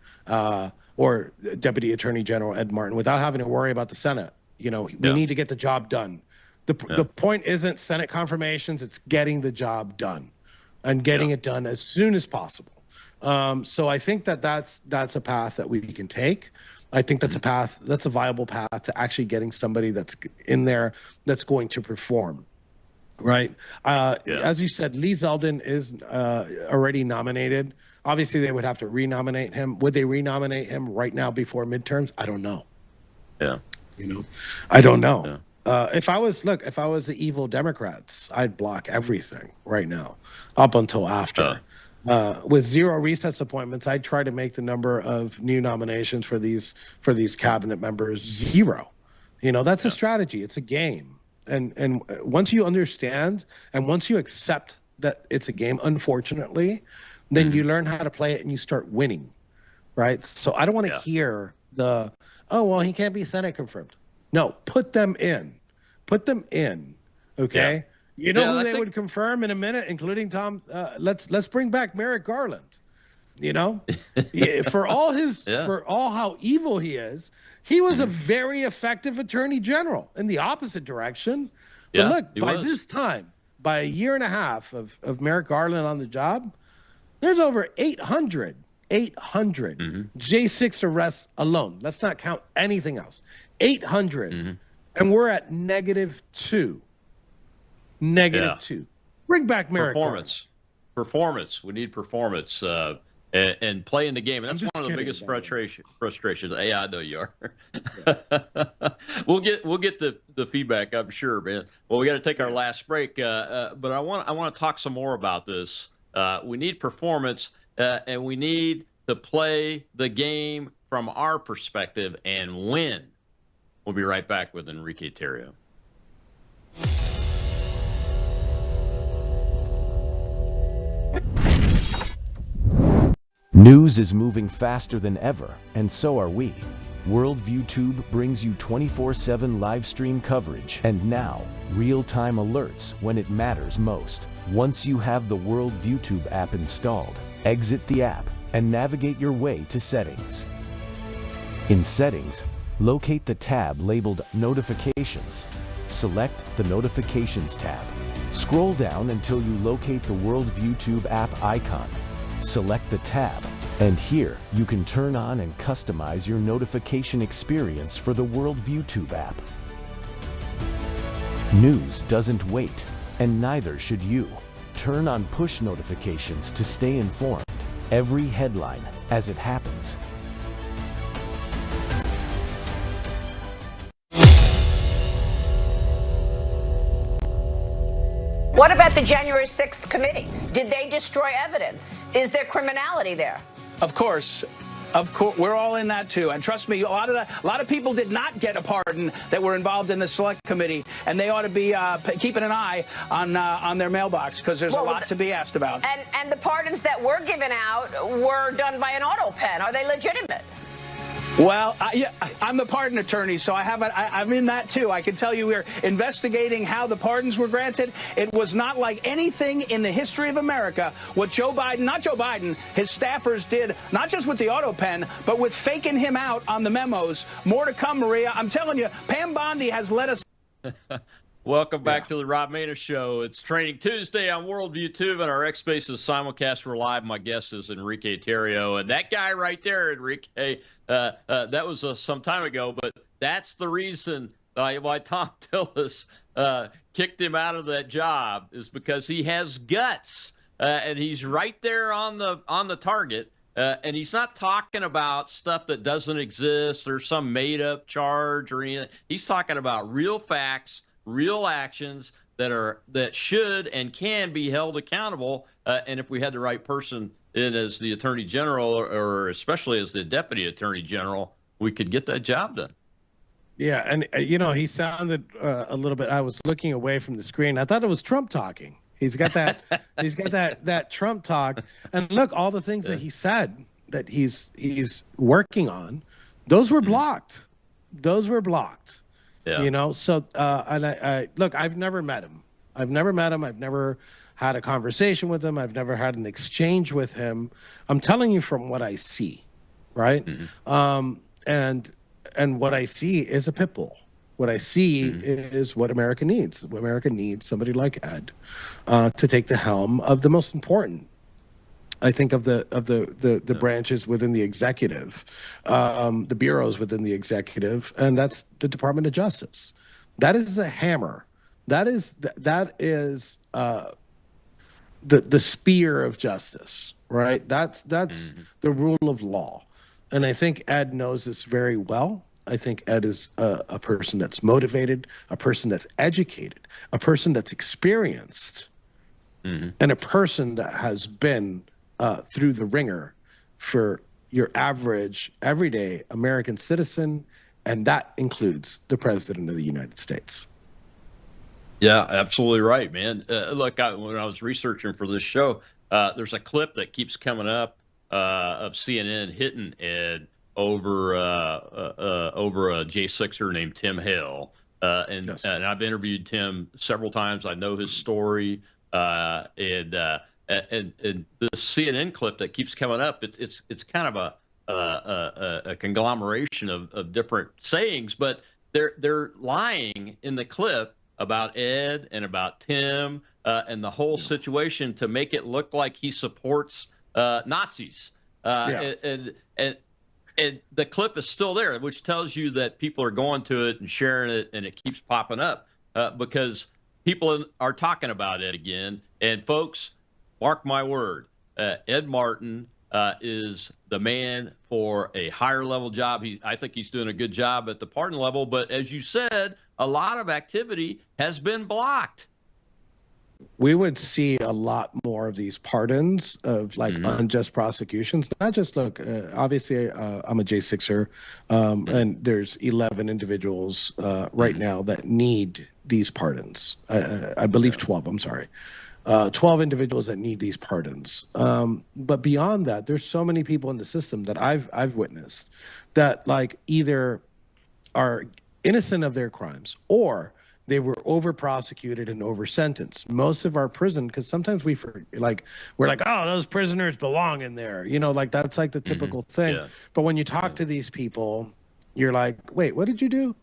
or Deputy Attorney General Ed Martin without having to worry about the Senate. You know, we need to get the job done. The point isn't Senate confirmations, it's getting the job done and getting it done as soon as possible. So I think that's a path that we can take. I think that's a viable path to actually getting somebody that's in there that's going to perform, right? As you said, Lee Zeldin is already nominated. Obviously, they would have to renominate him. Would they renominate him right now before midterms? I don't know. Yeah. You know, I don't know. Yeah. If I was the evil Democrats, I'd block everything right now up until after. With 0 recess appointments, I'd try to make the number of new nominations for these cabinet members 0. You know, that's a strategy. It's a game. And once you understand and once you accept that it's a game, unfortunately, then you learn how to play it and you start winning, right? So I don't want to hear he can't be Senate confirmed. No, put them in. Okay. Yeah. You know who they would confirm in a minute, including Tom. Let's bring back Merrick Garland. You know, for all how evil he is, he was a very effective attorney general in the opposite direction. But look, this time, by a year and a half of Merrick Garland on the job, there's over 800 J6 arrests alone. Let's not count anything else. 800. And we're at -2. -2. Bring back Merrick. Performance. We need performance and playing the game. And that's one of the biggest frustrations. Yeah, I know you are. We'll get the feedback, I'm sure, man. Well, we got to take our last break, but I want to talk some more about this. We need performance, and we need to play the game from our perspective and win. We'll be right back with Enrique Tarrio. News is moving faster than ever, and so are we. Worldview Tube brings you 24/7 live stream coverage and now real-time alerts when it matters most. Once you have the Worldview Tube app installed, exit the app and navigate your way to Settings. In Settings, locate the tab labeled Notifications. Select the Notifications tab. Scroll down until you locate the Worldview Tube app icon. Select the tab, and here you can turn on and customize your notification experience for the Worldview Tube app. News doesn't wait, and neither should you. Turn on push notifications to stay informed. Every headline as it happens. What about the January 6th committee? Did they destroy evidence? Is there criminality there? Of course, we're all in that too. And trust me, a lot of people did not get a pardon that were involved in the select committee, and they ought to be keeping an eye on their mailbox, because there's a lot to be asked about. And the pardons that were given out were done by an auto pen. Are they legitimate? Well, I'm the pardon attorney, so I'm in that too. I can tell you we're investigating how the pardons were granted. It was not like anything in the history of America what not Joe Biden, his staffers did, not just with the auto pen, but with faking him out on the memos. More to come, Maria. I'm telling you, Pam Bondi has let us. Welcome back to the Rob Maness Show. It's Training Tuesday on Worldview Tube, and our X Spaces simulcast. We're live. My guest is Enrique Terrio, and that guy right there, Enrique, that was some time ago, but that's the reason why Tom Tillis kicked him out of that job, is because he has guts, and he's right there on the target. And he's not talking about stuff that doesn't exist or some made-up charge or anything. He's talking about real facts, real actions that should and can be held accountable. And if we had the right person in as the Attorney General, or especially as the Deputy Attorney General, we could get that job done. Yeah, and he sounded a little bit. I was looking away from the screen. I thought it was Trump talking. He's got that. He's got that Trump talk. And look, all the things that he said that he's working on, those were blocked. Those were blocked. Yeah. So and I look, I've never met him. I've never had a conversation with him. I've never had an exchange with him. I'm telling you from what I see, right? Mm-hmm. And what I see is a pit bull. What I see is what America needs. America needs somebody like Ed to take the helm of the most important, I think, of the branches within the executive, the bureaus within the executive, and that's the Department of Justice. That is a hammer. That is the spear of justice, right? That's the rule of law, and I think Ed knows this very well. I think Ed is a person that's motivated, a person that's educated, a person that's experienced, and a person that has been through the ringer for your average, everyday American citizen, and that includes the President of the United States. Yeah, absolutely right, man. Look, when I was researching for this show, there's a clip that keeps coming up of CNN hitting Ed over a J6er named Tim Hale, and I've interviewed Tim several times. I know his story, and the CNN clip that keeps coming up, it's kind of a conglomeration of different sayings, but they're lying in the clip about Ed and about Tim and the whole situation to make it look like he supports Nazis. And the clip is still there, which tells you that people are going to it and sharing it, and it keeps popping up because people are talking about it again. And folks, mark my word, Ed Martin is the man for a higher level job. I think he's doing a good job at the pardon level, but as you said, a lot of activity has been blocked. We would see a lot more of these pardons of unjust prosecutions. Not just obviously I'm a J6er, and there's 11 individuals right now that need these pardons. I believe 12. I'm sorry. 12 individuals that need these pardons. But beyond that, there's so many people in the system that I've witnessed that like either are innocent of their crimes or they were over prosecuted and over sentenced. Most of our prison, because sometimes we're like, oh, those prisoners belong in there. You know, like that's like the typical thing. Yeah. But when you talk to these people, you're like, wait, what did you do?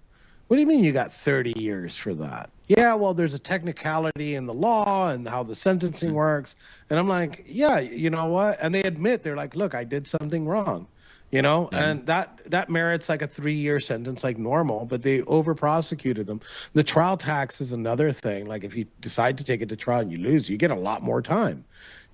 What do you mean you got 30 years for that? Yeah, well, there's a technicality in the law and how the sentencing works. And I'm like, yeah, you know what? And they admit, they're like, look, I did something wrong, you know, and that merits like a 3-year sentence, like normal, but they over prosecuted them. The trial tax is another thing. Like if you decide to take it to trial and you lose, you get a lot more time.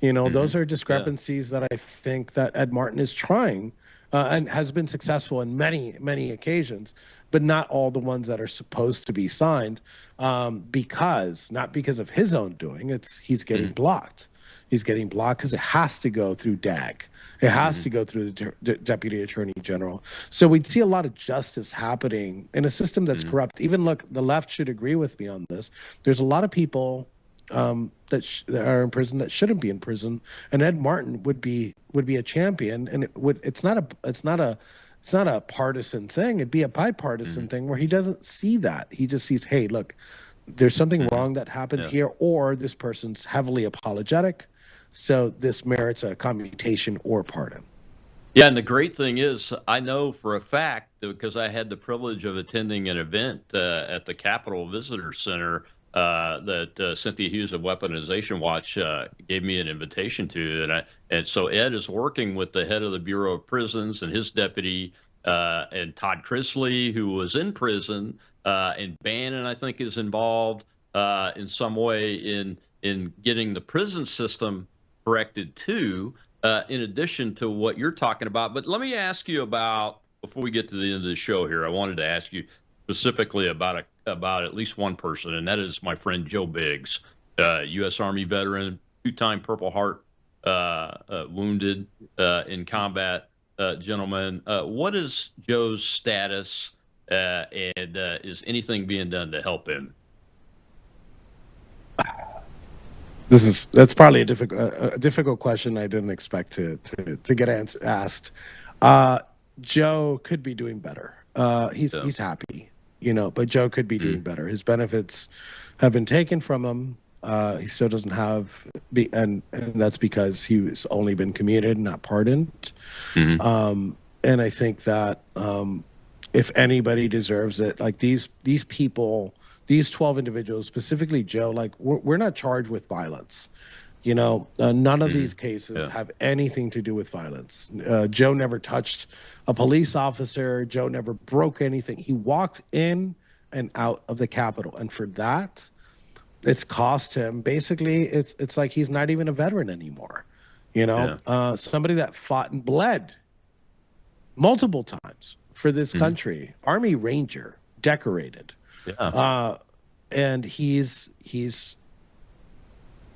You know, those are discrepancies that I think that Ed Martin is trying and has been successful in many, many occasions, but not all the ones that are supposed to be signed not because of his own doing. He's getting blocked. He's getting blocked because it has to go through DAG. It has to go through the Deputy Attorney General. So we'd see a lot of justice happening in a system that's corrupt. Even look, the left should agree with me on this. There's a lot of people that are in prison that shouldn't be in prison, and Ed Martin would be a champion. And it's not a partisan thing. It'd be a bipartisan thing where he doesn't see that. He just sees, hey, look, there's something wrong that happened here, or this person's heavily apologetic, so this merits a commutation or pardon. Yeah, and the great thing is, I know for a fact, because I had the privilege of attending an event at the Capitol Visitor Center that Cynthia Hughes of Weaponization Watch gave me an invitation to, and so Ed is working with the head of the Bureau of Prisons and his deputy, and Todd Chrisley, who was in prison, and Bannon, I think, is involved in some way in getting the prison system corrected too, in addition to what you're talking about. But let me ask you about, before we get to the end of the show here, I wanted to ask you specifically about at least one person, and that is my friend Joe Biggs, U.S. Army veteran, 2-time Purple Heart wounded in combat gentleman. What is Joe's status, and is anything being done to help him? That's probably a difficult question I didn't expect to get asked. Joe could be doing better. He's happy, you know, but Joe could be doing better. His benefits have been taken from him. He still doesn't have, and that's because he's only been commuted, not pardoned. And I think that if anybody deserves it, like these people, these 12 individuals, specifically Joe, like we're not charged with violence. You know, none of these cases have anything to do with violence. Joe never touched a police officer. Joe never broke anything. He walked in and out of the Capitol. And for that, it's cost him. Basically, it's like he's not even a veteran anymore. You know, somebody that fought and bled multiple times for this country, Army Ranger, decorated. And he's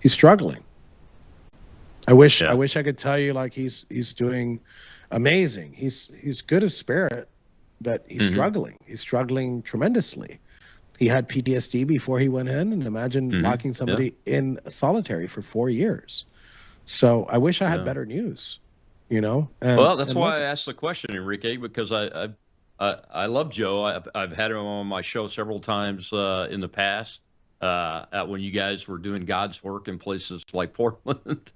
struggling. I wish I could tell you like he's doing amazing. He's good of spirit, but he's struggling. He's struggling tremendously. He had PTSD before he went in, and imagine locking somebody in solitary for 4 years. So I wish I had better news, you know. Well, that's why I asked the question, Enrique, because I love Joe. I've had him on my show several times in the past, when you guys were doing God's work in places like Portland.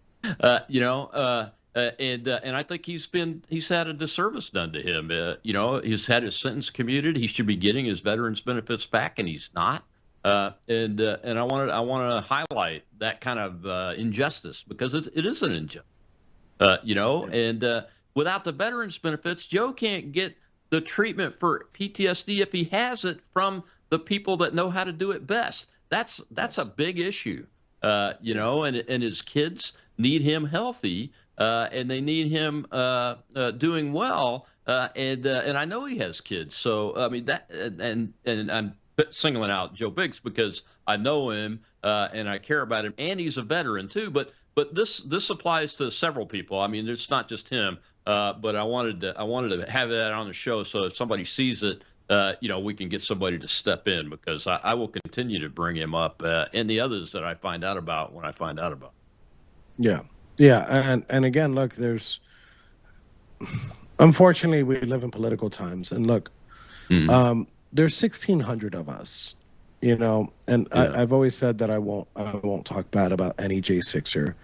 You know, and I think he's had a disservice done to him. You know, he's had his sentence commuted. He should be getting his veterans benefits back, and he's not. And I want to highlight that kind of injustice, because it is an injustice. You know, and without the veterans benefits, Joe can't get the treatment for PTSD if he has it from the people that know how to do it best. That's a big issue. You know, and his kids need him healthy, and they need him doing well. And I know he has kids, so I mean that, and I'm singling out Joe Biggs because I know him and I care about him, and he's a veteran too. But this applies to several people. I mean, it's not just him. But I wanted to have that on the show, so if somebody sees it, we can get somebody to step in, because I will continue to bring him up and the others that I find out about when I find out about. Yeah. Yeah. And again, look, unfortunately, we live in political times. And look, there's 1,600 of us, and I've always said that I won't talk bad about any J6er.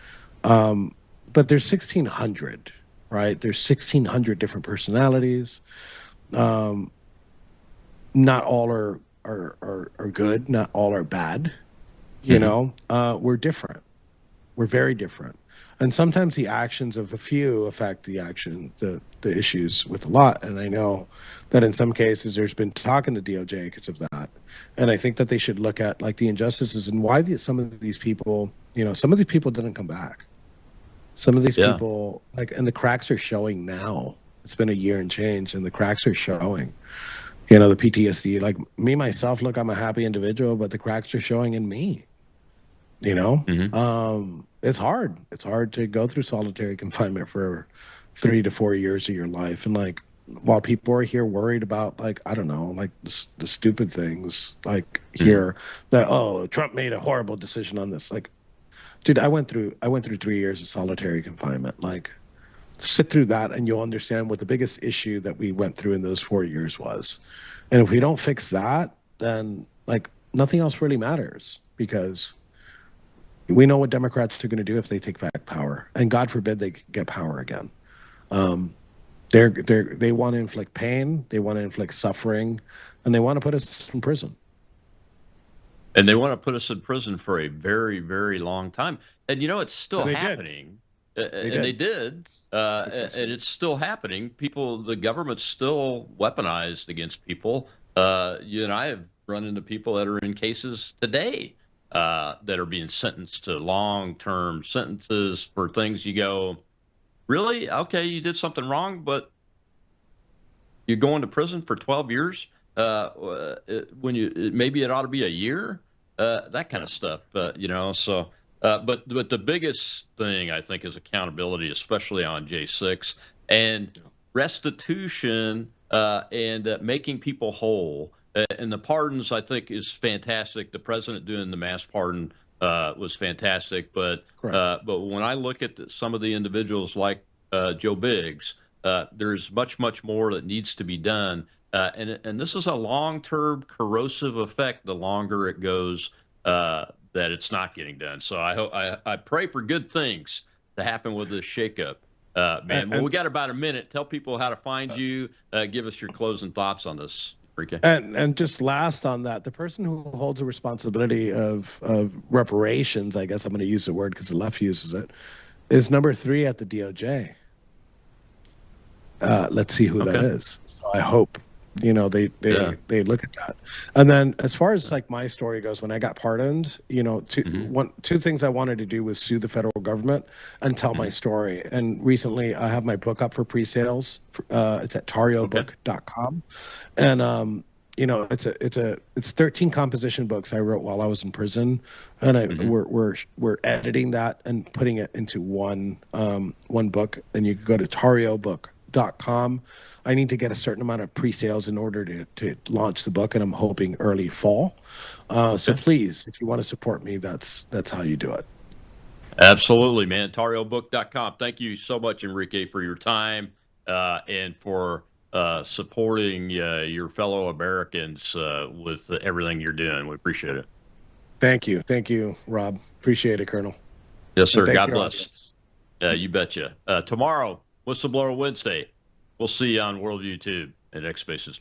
But there's 1,600, right? There's 1,600 different personalities. Not all are good. Not all are bad. We're different. We're very different. And sometimes the actions of a few affect the issues with a lot. And I know that in some cases there's been talk in the DOJ because of that. And I think that they should look at like the injustices and why some of these people didn't come back. Some of these people, and the cracks are showing now. It's been a year and change, and the cracks are showing. The PTSD, like me, myself, look, I'm a happy individual, but the cracks are showing in me. It's hard. It's hard to go through solitary confinement for 3 to 4 years of your life. And while people are here worried about the stupid things here that, Trump made a horrible decision on this. Dude, I went through 3 years of solitary confinement. Sit through that and you'll understand what the biggest issue that we went through in those 4 years was. And if we don't fix that, then nothing else really matters, because we know what Democrats are going to do if they take back power, and God forbid they get power again. They want to inflict pain, they want to inflict suffering, and they want to put us in prison. And they want to put us in prison for a very, very long time. And it's still happening. They did. And it's still happening. The government's still weaponized against people. You and I have run into people that are in cases today that are being sentenced to long-term sentences for things you go, really? Okay, you did something wrong, but you're going to prison for 12 years? Maybe it ought to be a year? That kind of stuff, so... but the biggest thing, I think, is accountability, especially on J6, and restitution and making people whole. And the pardons, I think, is fantastic. The president doing the mass pardon was fantastic. But when I look at some of the individuals like Joe Biggs, there's much, much more that needs to be done. And this is a long-term corrosive effect the longer it goes, that it's not getting done. So I pray for good things to happen with this shakeup. Man, well, we got about a minute. Tell people how to find you. Give us your closing thoughts on this. And just last on that, the person who holds the responsibility of reparations, I guess I'm going to use the word because the left uses it, is number 3 at the DOJ. Let's see who that is. So I hope they look at that. And then as far as my story goes, when I got pardoned, two things I wanted to do was sue the federal government and tell my story. And recently I have my book up for pre-sales. It's at tariobook.com. And it's 13 composition books I wrote while I was in prison, and we're editing that and putting it into one book. And you can go to tariobook.com. I need to get a certain amount of pre-sales in order to launch the book, and I'm hoping early fall. So please, if you want to support me, that's how you do it. Absolutely, man. tariobook.com. Thank you so much, Enrique, for your time and for supporting your fellow Americans with everything you're doing. We appreciate it. Thank you, Rob. Appreciate it, Colonel. Yes, sir. God bless. You betcha. Tomorrow, Whistleblower Wednesday. We'll see you on World YouTube and X Spaces.